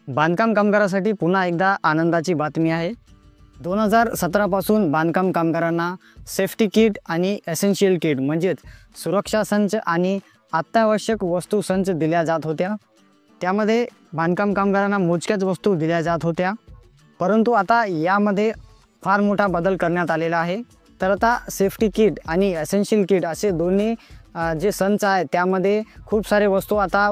बांधकाम कामगारासाठी पुन्हा एकदा आनंदाची बातमी आहे। 2017 पासून बांधकाम कामगारांना सेफ्टी किट आणि एसेन्शियल किट म्हणजेच सुरक्षा संच आणि अत्यावश्यक वस्तू संच दिल्या जात होत्या। त्यामध्ये बांधकाम कामगारांना मोजक्याच वस्तू दिल्या जात होत्या, परंतु आता यामध्ये फार मोठा बदल करण्यात आलेला आहे। तर आता सेफ्टी किट आणि एसेन्शियल किट असे दोन्ही जे संच आहे त्यामध्ये खूप सारे वस्तू आता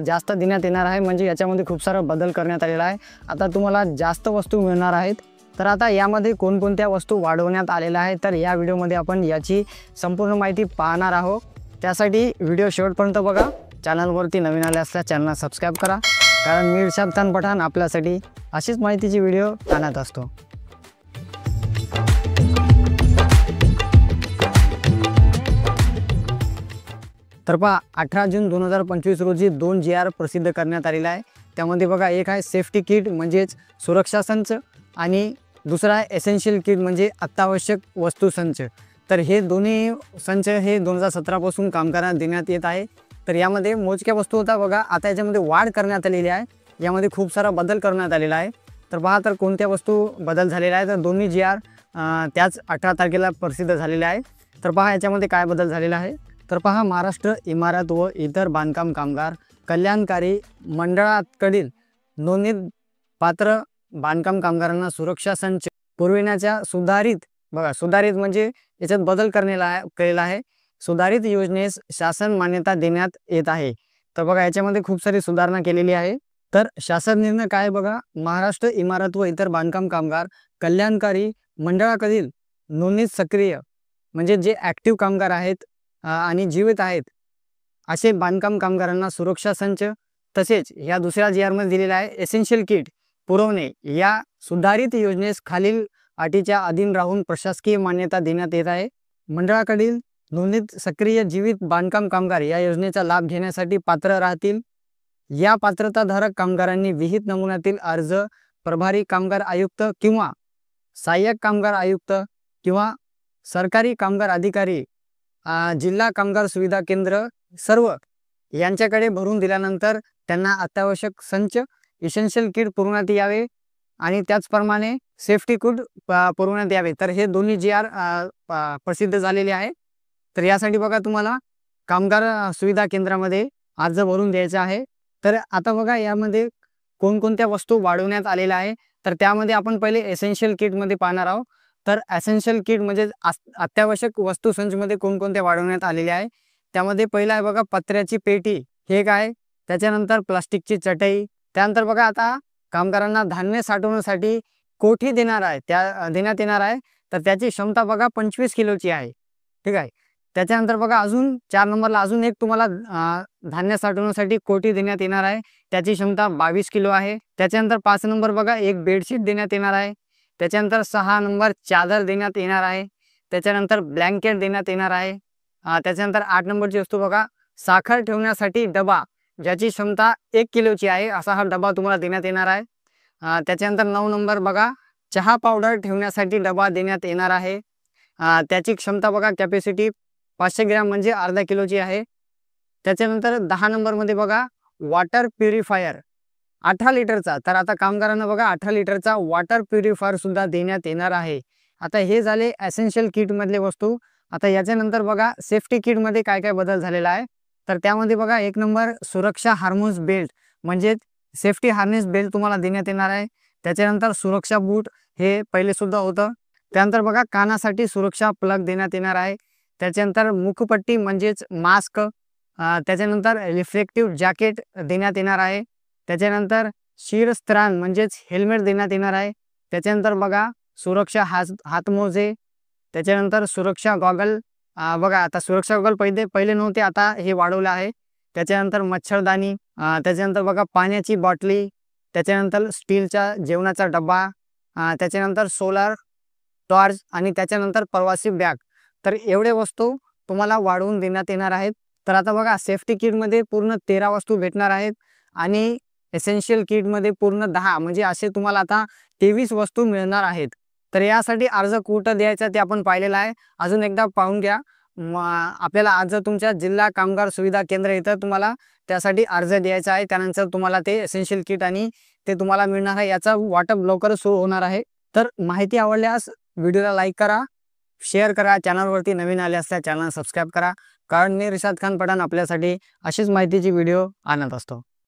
जास्त देण्यात येणार आहे। म्हणजे याच्यामध्ये खूप सारा बदल करण्यात आलेला आहे। आता तुम्हाला जास्त वस्तू मिळणार आहेत। तर आता यामध्ये कोणकोणत्या वस्तू वाढवण्यात आलेल्या आहेत, तर या व्हिडिओमध्ये आपण याची संपूर्ण माहिती पाहणार आहोत। त्यासाठी व्हिडिओ शेवटपर्यंत बघा। चॅनलवरती नवीन आले असल्यास चॅनलला सबस्क्राईब करा, कारण मी इरशाद खान पठाण आपल्यासाठी अशीच माहितीची व्हिडिओ आणत असतो। तर पहा 18 जून 2025 रोजी 2 GR प्रसिद्ध करण्यात आलेला आहे। त्यामध्ये बघा एक आहे सेफ्टी किट म्हणजेच सुरक्षा संच आणि दुसरा आहे एसेन्शियल किट म्हणजे अत्यावश्यक वस्तू संच। तर हे दोन्ही संच हे 2017 पासून कामगारांना देण्यात येत आहे। तर यामध्ये मोजक्या वस्तू होता बघा, आता याच्यामध्ये वाढ करण्यात आलेली आहे। यामध्ये खूप सारा बदल करण्यात आलेला आहे। तर पहा तर कोणत्या वस्तू बदल झालेला आहे, तर दोन्ही GR त्याच 18 तारखेला प्रसिद्ध झालेले आहे। तर पहा याच्यामध्ये काय बदल झालेला आहे। तर पहा महाराष्ट्र इमारत व इतर बांधकाम कामगार कल्याणकारी मंडळाकडील नोंदणीत पात्र बांधकाम कामगारांना सुरक्षा संच पुरविण्याच्या सुधारित म्हणजे याच्यात बदल केलेला आहे। सुधारित योजनेस शासन मान्यता देण्यात येत आहे। तर बघा याच्यामध्ये खूप सारी सुधारणा केलेली आहे। तर शासन निर्णय काय बघा, महाराष्ट्र इमारत व इतर बांधकाम कामगार कल्याणकारी मंडळाकडील नोंदणीत सक्रिय म्हणजे जे ॲक्टिव्ह कामगार आहेत आणि जीवित आहेत असे बांधकाम कामगारांना सुरक्षा संच तसेच या दुसऱ्या GR मध्ये दिलेला आहे एसेन्शियल किट पुरवणे या सुधारित योजनेस खालील अटीच्या अधीन राहून प्रशासकीय मान्यता देण्यात येत आहे। मंडळाकडील नोंदणीत सक्रिय जीवित बांधकाम कामगार या योजनेचा लाभ घेण्यासाठी पात्र राहतील। या पात्रताधारक कामगारांनी विहित नमुन्यातील अर्ज प्रभारी कामगार आयुक्त किंवा सहाय्यक कामगार आयुक्त किंवा सरकारी कामगार अधिकारी जिल्हा कामगार सुविधा केंद्र सर्व यांच्याकडे भरून दिल्यानंतर त्यांना अत्यावश्यक संच एसेन्शियल किट पुरवण्यात यावे आणि त्याचप्रमाणे सेफ्टी किट पुरवण्यात यावे। तर हे दोन्ही GR प्रसिद्ध झालेले आहे। तर यासाठी बघा तुम्हाला कामगार सुविधा केंद्रामध्ये अर्ज भरून द्यायचा आहे। तर आता बघा यामध्ये कोणकोणत्या वस्तू वाढवण्यात आलेल्या आहे, तर त्यामध्ये आपण पहिले एसेन्शियल किटमध्ये पाहणार आहोत। तर एसेन्शियल किट म्हणजे अत्यावश्यक वस्तू संचमध्ये कोणकोणत्या वाढवण्यात आलेल्या आहे। त्यामध्ये पहिला आहे बघा पत्र्याची पेटी, हे काय, त्याच्यानंतर प्लास्टिकची चटई, त्यानंतर बघा आता कामगारांना धान्य साठवण्यासाठी कोठी देण्यात येणार आहे। तर त्याची क्षमता बघा 25 किलोची आहे, ठीक आहे। त्याच्यानंतर बघा अजून 4 नंबरला अजून एक तुम्हाला धान्य साठवण्यासाठी कोठी देण्यात येणार आहे, त्याची क्षमता 22 किलो आहे। त्याच्यानंतर 5 नंबर बघा एक बेडशीट देण्यात येणार आहे। त्याच्यानंतर 6 नंबर चादर देण्यात येणार आहे। त्याच्यानंतर ब्लँकेट देण्यात येणार आहे। त्याच्यानंतर 8 नंबरची वस्तू बघा साखर ठेवण्यासाठी डबा, ज्याची क्षमता 1 किलोची आहे, असा हा डबा तुम्हाला देण्यात येणार आहे। त्याच्यानंतर 9 नंबर बघा चहा पावडर ठेवण्यासाठी डबा देण्यात येणार आहे। त्याची क्षमता बघा कॅपॅसिटी 500 ग्रॅम म्हणजे अर्धा किलोची आहे। त्याच्यानंतर 10 नंबरमध्ये बघा वॉटर प्युरिफायर 18 लिटरचा, तर आता कामगारांना बघा 18 लिटरचा वॉटर प्युरिफायर सुद्धा देण्यात येणार आहे। आता हे झाले एसेन्शियल किट मधले वस्तू। आता याच्यानंतर बघा सेफ्टी किट मध्ये काय काय बदल झालेला आहे। तर त्यामध्ये बघा 1 नंबर सुरक्षा हार्नेस बेल्ट म्हणजे सेफ्टी हार्नेस बेल्ट तुम्हाला देण्यात येणार आहे। त्याच्यानंतर सुरक्षा बूट हे पहिले सुद्धा होतं। त्यानंतर बघा कानासाठी सुरक्षा प्लग देण्यात येणार आहे। त्याच्यानंतर मुखपट्टी म्हणजेच मास्क, त्याच्यानंतर रिफ्लेक्टिव्ह जॅकेट देण्यात येणार आहे। त्याच्यानंतर शिरस्त्राण म्हणजेच हेल्मेट देण्यात येणार आहे। त्याच्यानंतर बघा सुरक्षा हातमोजे, त्याच्यानंतर सुरक्षा गॉगल, बघा आता सुरक्षा गॉगल पहिले नव्हते, आता हे वाढवलं आहे। त्याच्यानंतर मच्छरदाणी, त्याच्यानंतर बघा पाण्याची बाटली, त्याच्यानंतर स्टीलचा जेवणाचा डबा, त्याच्यानंतर सोलार टॉर्च आणि त्याच्यानंतर प्रवासी बॅग। तर एवढे वस्तू तुम्हाला वाढवून देण्यात येणार आहेत। तर आता बघा सेफ्टी किटमध्ये पूर्ण 13 वस्तू भेटणार आहेत आणि एसेन्शियल किटमध्ये पूर्ण 10 म्हणजे असे तुम्हाला आता 23 वस्तू मिळणार आहेत। तर यासाठी अर्ज कुठं द्यायचा ते आपण पाहिलेलं आहे, अजून एकदा पाहून घ्या। आपल्याला आज तुमच्या जिल्हा कामगार सुविधा केंद्र इथं तुम्हाला त्यासाठी अर्ज द्यायचा आहे। त्यानंतर तुम्हाला ते एसेन्शियल किट आणि ते तुम्हाला मिळणार आहे। याचा वाटप लवकरच सुरू होणार आहे। तर माहिती आवडल्यास व्हिडिओला लाईक करा, शेअर करा, चॅनलवरती नवीन आले असल्यास चॅनल सबस्क्राईब करा, कारण मी रिशाद खान पठाण आपल्यासाठी अशीच माहितीची व्हिडिओ आणत असतो।